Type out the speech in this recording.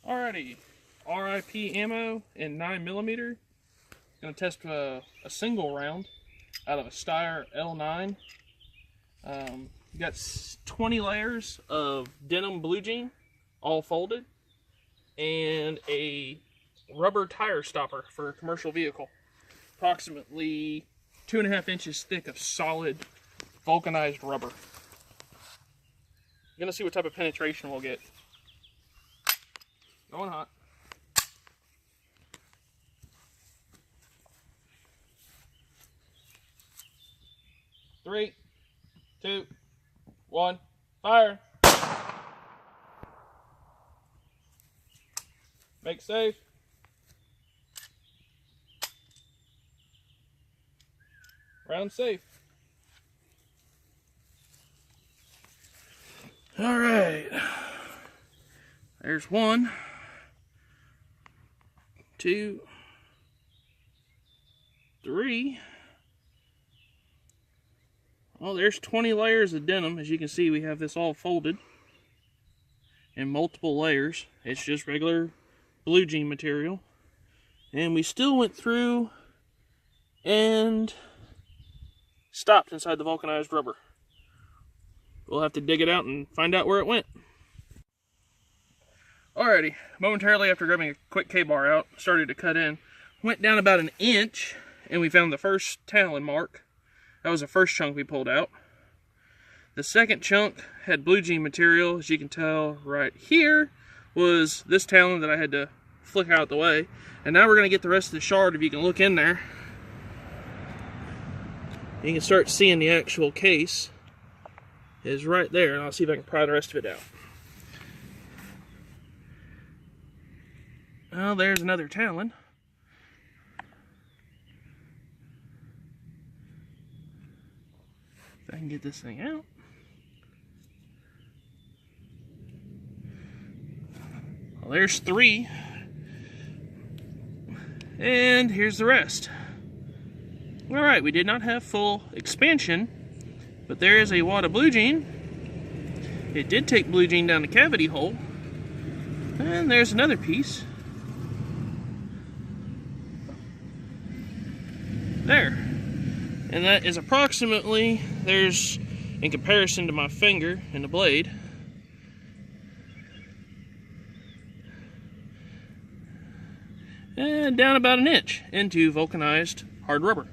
Alrighty, RIP ammo in 9mm. Gonna test a single round out of a Steyr L9. Got 20 layers of denim blue jean, all folded, and a rubber tire stopper for a commercial vehicle. Approximately 2.5 inches thick of solid vulcanized rubber. Gonna see what type of penetration we'll get. Going hot. Three, two, one, fire. Make safe. Round safe. All right. There's one, two, three. Well, there's 20 layers of denim. As you can see, we have this all folded in multiple layers. It's just regular blue jean material. And we still went through and stopped inside the vulcanized rubber. We'll have to dig it out and find out where it went. Alrighty, momentarily after grabbing a quick K-bar out, started to cut in. Went down about 1 inch, and we found the first talon mark. That was the first chunk we pulled out. The second chunk had blue jean material. As you can tell right here was this talon that I had to flick out the way. And now we're going to get the rest of the shard. If you can look in there, you can start seeing the actual case is right there. And I'll see if I can pry the rest of it out. Well, there's another talon. If I can get this thing out. Well, there's 3. And here's the rest. Alright, we did not have full expansion, but there is a wad of blue jean. It did take blue jean down the cavity hole. And there's another piece. There. And that is approximately, there's, in comparison to my finger and the blade, and down about 1 inch into vulcanized hard rubber.